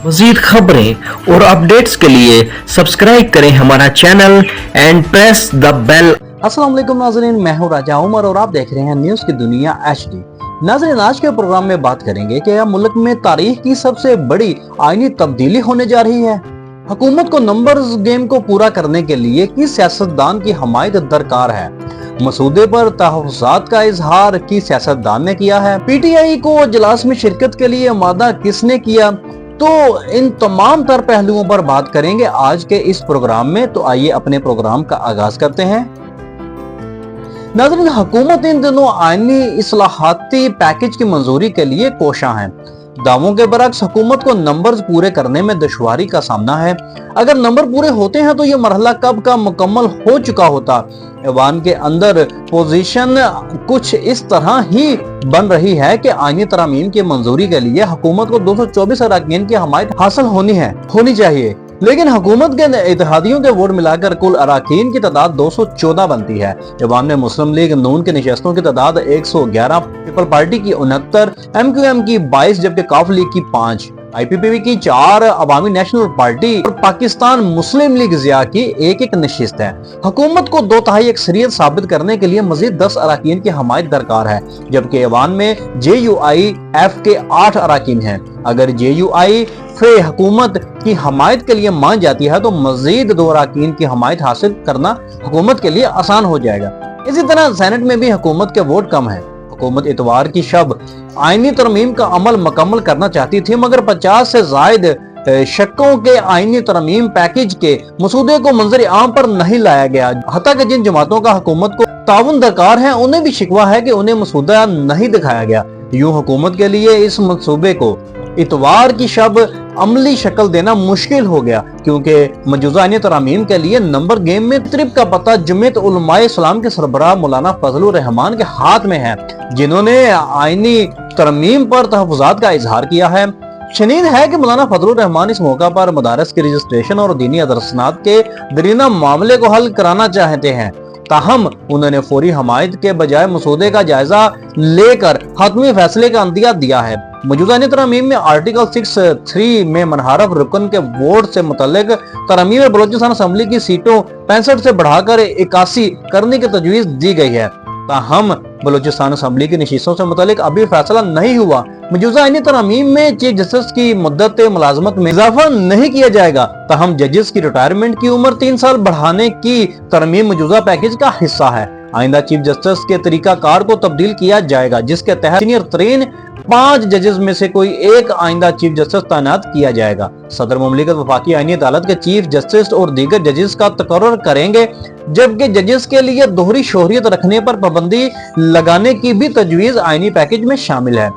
मज़ीद खबरें और अपडेट्स के लिए सब्सक्राइब करें हमारा channel and press the bell. अस्सलाम वालेकुम नाज़रीन, मैं हूं राजा उमर और आप देख रहे हैं न्यूज़ की दुनिया HD। नाज़रीन, आज के प्रोग्राम में बात करेंगे कि यह मुल्क में तारीख की सबसे बड़ी आईनी तब्दीली होने जा रही है। हुकूमत को नंबर्स गेम को पूरा करने के लिए किस सियासतदान की हमायत दरकार है? मसूदे पर तहफ़्फ़ुज़ात का इजहार किस सियासतदान ने किया है? PTI को इजलास में शिरकत के लिए आमादा किसने किया? तो इन तमाम तर पहलुओं पर बात करेंगे आज के इस प्रोग्राम में। तो आइए अपने प्रोग्राम का आगाज करते हैं। नाज़रीन, हुकूमत इन दिनों आईनी इस्लाहाती पैकेज की मंजूरी के लिए कोशां है। दावों के बरक्स हुकूमत को नंबर्स पूरे करने में दुश्वारी का सामना है। अगर नंबर पूरे होते हैं तो ये मरहला कब का मुकम्मल हो चुका होता। ऐवान के अंदर पोजीशन कुछ इस तरह ही बन रही है कि आईनी तरामीम की मंजूरी के लिए हुकूमत को 224 अरकान की हमायत हासिल होनी चाहिए, लेकिन हुकूमत के इत्तेहादियों के वोट मिलाकर कुल अरकान की तादाद 214 बनती है। ऐवान में मुस्लिम लीग नून के निशस्तों की तादाद 111, पीपल पार्टी की 69, MQM की 22 जबकि काफ लीग की 5, IPPV की 4, अवामी नेशनल पार्टी और पाकिस्तान मुस्लिम लीग ज़िया की एक नशिस्त है। हुकूमत को 2/3 अक्सरियत साबित करने के लिए मजीद 10 अरकान की हमायत दरकार है, जबकि ऐवान में JUIF के 8 अरकान हैं। अगर JUIF हुकूमत की हमायत के लिए मान जाती है तो मजीद 2 अरकान की हमायत हासिल करना हुकूमत के लिए आसान हो जाएगा। इसी तरह सेनेट में भी हुकूमत के वोट कम है। हुकूमत इतवार की शब आईनी तरमीम का अमल मुकम्मल करना चाहती थी, मगर 50 से जायद शक्कों के आईनी तरमीम पैकेज के मसूदे को मंजर आम पर नहीं लाया गया। हत्ता कि जिन जमातों का हुकूमत को ताउन दरकार है उन्हें भी शिकवा है कि उन्हें मसूदा नहीं दिखाया गया। यूं हुकूमत के लिए इस मंसूबे को इतवार की शब अमली शक्ल देना मुश्किल हो गया, क्योंकि मौजूदा आईनी तरामीम के लिए नंबर गेम में तकरीब का पता जमीयत उलमाए इस्लाम के सरबराह मौलाना फजलुर रहमान के हाथ में है, जिन्होंने आईनी तरमीम पर तहफ़्फ़ुज़ात का इजहार किया है। शनीद है कि मौलाना फजलुर रहमान इस मौका पर मदारस के रजिस्ट्रेशन और दीनी अदरसनात के दरीना मामले को हल कराना चाहते हैं, ताहम उन्होंने फौरी हमायत के बजाय मसूदे का जायजा लेकर हतमी फैसले का अंदिया दिया है। मौजूदा तरमीम में आर्टिकल 6(3) में मनहारफ रुकन के वोट से मुतल्लिक तरमीम में बलोचिस्तान असम्बली की सीटों 65 से बढ़ाकर 81 करने की तजवीज दी गई है, ताहम बलोचिस्तान असम्बली की नशिस्तों से मुतल्लिक अभी फैसला नहीं हुआ। मौजूदा आईनी तरमीम में चीफ जस्टिस की मुद्दत मुलाजमत में इजाफा नहीं किया जाएगा, ताहम जजेस की रिटायरमेंट की उम्र 3 साल बढ़ाने की तरमीम मौजूदा पैकेज का हिस्सा है। आइंदा चीफ जस्टिस के तरीका कार को तब्दील किया जाएगा, जिसके तहत सीनियर तरीन 5 जजेस में से कोई एक आइंदा चीफ जस्टिस तैनात किया जाएगा। सदर मुमलिकत वफाकी आईनी अदालत के चीफ जस्टिस और दीगर जजेस का तकर्रुर करेंगे, जबकि जजेस के लिए दोहरी शोहरियत रखने पर पाबंदी लगाने की भी तजवीज आईनी पैकेज में शामिल है।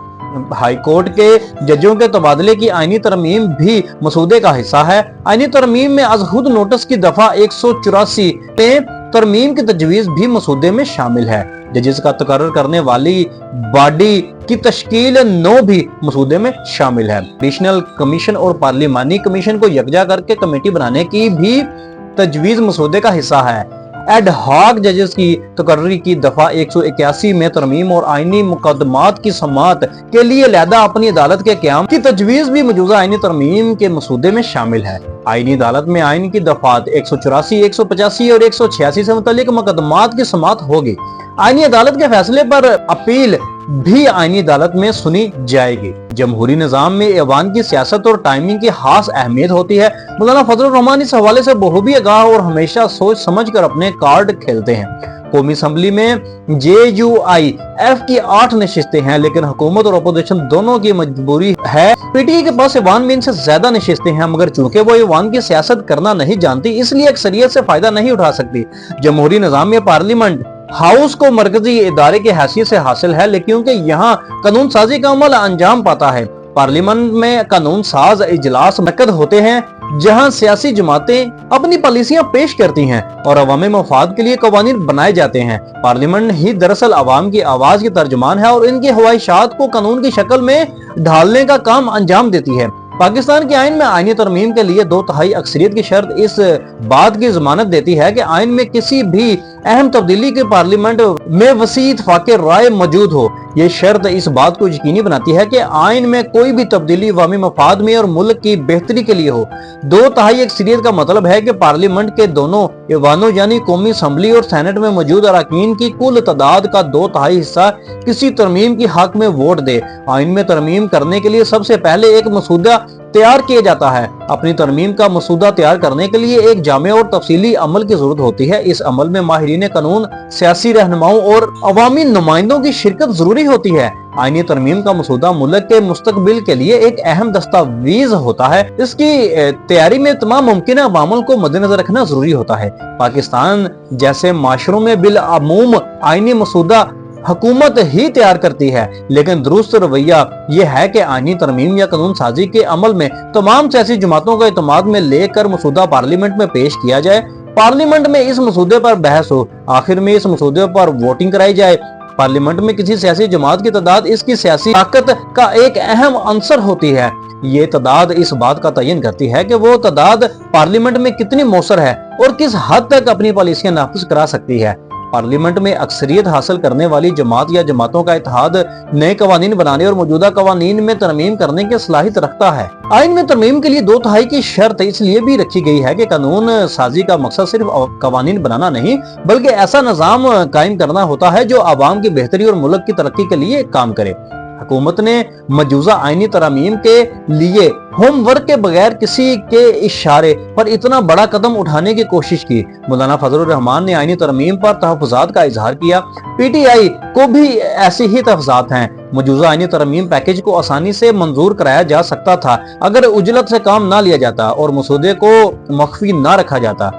हाई कोर्ट के जजों के तबादले की आईनी तरमीम भी मसूदे का हिस्सा है। आईनी तरमीम में अज़हुद नोटिस की दफा 184 में तरमीम की तजवीज भी मसूदे में शामिल है। जजेस का तकर्रुर करने वाली बॉडी की तश्कील 9 भी मसूदे में शामिल है। एडिशनल कमीशन और पार्लिमानी कमीशन को यकजा करके कमेटी बनाने की भी तजवीज मसूदे का हिस्सा है। एड हॉक जजेस की तकर्री की दफा 181 में तरमीम और आईनी मुकदमात की समात के लिए लहदा अपनी अदालत के क़याम की तजवीज भी मौजूदा आईनी तरमीम के मसूदे में शामिल है। आईनी अदालत में आईन की दफात 184, 185 और 186 से मुतल्लिक मुकदमात की समात होगी। आईनी अदालत के फैसले पर अपील भी आईनी अदालत में सुनी जाएगी। जमहूरी निजाम में ऐवान की सियासत और टाइमिंग की खास अहमियत होती है। मौलाना फजलुर रहमान इस हवाले से बहुबी आगाह और हमेशा सोच समझ कर अपने कार्ड खेलते हैं। कौमी असम्बली में JUIF की 8 नशिस्तें हैं, लेकिन हुकूमत और अपोजिशन दोनों की मजबूरी है। PTI के पास ऐवान में इनसे ज्यादा नशिस्तें हैं, मगर चूंकि वो ऐवान की सियासत करना नहीं जानती, इसलिए अक्सरियत से फायदा नहीं उठा सकती। जमहूरी निजाम में पार्लियामेंट हाउस को मरकजी इदारे की हैसियत से हासिल है, लेकिन क्योंकि यहाँ कानून साजी का अमल अंजाम पाता है। पार्लियामेंट में कानून साज इजलास मुनक्कद होते हैं, जहां सियासी जमातें अपनी पॉलिसियां पेश करती हैं और अवामी मफाद के लिए कवानीन बनाए जाते हैं। पार्लियामेंट ही दरअसल अवाम की आवाज की तर्जुमान है और इनकी ख्वाहिशात को कानून की शक्ल में ढालने का काम अंजाम देती है। पाकिस्तान के आइन में आईनी तरमीम के लिए 2/3 अक्सरियत की शर्त इस बात की जमानत देती है कि आइन में किसी भी अहम तब्दीली के पार्लियामेंट में वसी इत्तेफाक राय मौजूद हो। ये शर्त इस बात को यकीनी बनाती है कि आइन में कोई भी तब्दीली अवामी मफाद में और मुल्क की बेहतरी के लिए हो। 2/3 अक्सरियत का मतलब है कि पार्लियामेंट के दोनों ऐवानों यानी कौमी असम्बली और सेनेट में मौजूद अरकान की कुल तादाद का 2/3 हिस्सा किसी तरमीम की हक में वोट दे। आइन में तरमीम करने के लिए सबसे पहले एक मसूदा तैयार किया जाता है। अपनी तरमीम का मसूदा तैयार करने के लिए एक जामे और तफसीली अमल की जरूरत होती है। इस अमल में माहिरीन कानून, सियासी रहनुमाओं और अवामी नुमाइंदों की शिरकत जरूरी होती है। आईनी तरमीम का मसूदा मुल्क के मुस्तकबिल के लिए एक अहम दस्तावेज होता है। इसकी तैयारी में तमाम मुमकिन अवामल को मद्देनजर रखना जरूरी होता है। पाकिस्तान जैसे माशरों में बिल अमूम आईनी मसूदा हुकूमत ही तैयार करती है, लेकिन दुरुस्त रवैया यह है कि आईनी तरमीम या कानून साजी के अमल में तमाम सियासी जमातों का इत्तेमाद में लेकर मसूदा पार्लियामेंट में पेश किया जाए। पार्लियामेंट में इस मसूदे पर बहस हो, आखिर में इस मसूदे पर वोटिंग कराई जाए। पार्लियामेंट में किसी सियासी जमात की तादाद इसकी सियासी ताकत का एक अहम अंसर होती है। ये तादाद इस बात का तयन करती है कि वो तादाद पार्लियामेंट में कितनी मौसर है और किस हद तक अपनी पॉलिसियां नाफिज करा सकती है। पार्लियामेंट में अक्सरियत हासिल करने वाली जमात या जमातों का इत्तेहाद नए कवानीन बनाने और मौजूदा कवानीन में तरमीम करने की सलाहियत रखता है। आइन में तरमीम के लिए 2/3 की शर्त इसलिए भी रखी गई है कि कानून साजी का मकसद सिर्फ कवानीन बनाना नहीं, बल्कि ऐसा निजाम कायम करना होता है जो आवाम की बेहतरी और मुल्क की तरक्की के लिए काम करे। हुकूमत ने मौजूदा आईनी तरमीम के लिए होमवर्क के बगैर किसी के इशारे पर इतना बड़ा कदम उठाने की कोशिश की। मौलाना फजलुर रहमान ने आईनी तरमीम पर तहफ़्फ़ुज़ात का इजहार किया। PTI को भी ऐसी ही तहफ़्फ़ुज़ात हैं। मौजूदा आईनी तरमीम पैकेज को आसानी से मंजूर कराया जा सकता था अगर उजलत से काम ना लिया जाता और मसूदे को मख्फी ना रखा जाता।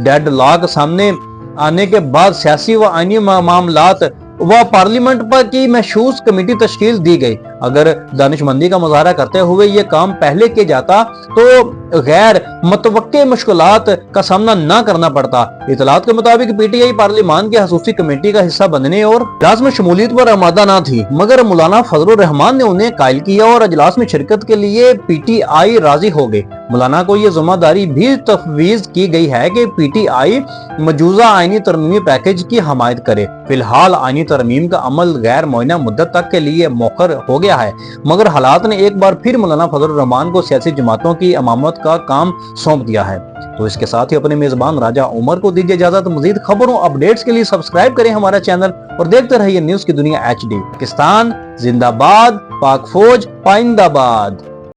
डेडलॉक सामने आने के बाद सियासी व आईनी मामलात व पार्लियामेंट पर की मशहूस कमेटी तश्कील दी गई। अगर दानिशमंदी का मुजाहरा करते हुए ये काम पहले किया जाता तो गैर मुतवक्के मुश्किलात का सामना न करना पड़ता। इतलात के मुताबिक PTI पार्लियामान की खसूसी कमेटी का हिस्सा बनने और इजलास में शमूलियत पर आमादा न थी, मगर मौलाना फजलुर रहमान ने उन्हें कायल किया और इजलास में शिरकत के लिए PTI राजी हो गए। मौलाना को यह जिम्मेदारी भी तफवीज की गई है कि PTI मौजूदा आईनी तरमीमी पैकेज की हमायत करे। फिलहाल आईनी तरमीम का अमल गैर मुअय्यना मुद्दत तक के लिए मौखर हो गया है, मगर हालात ने एक बार फिर मौलाना फजलुर रहमान को सियासी जमातों की इमामत का काम सौंप दिया है। तो इसके साथ ही अपने मेजबान राजा उमर को दीजिए इजाजत। मजीद खबरों अपडेट्स के लिए सब्सक्राइब करें हमारा चैनल और देखते रहिए न्यूज की दुनिया HD। पाकिस्तान जिंदाबाद, पाक फौज पाइंदाबाद।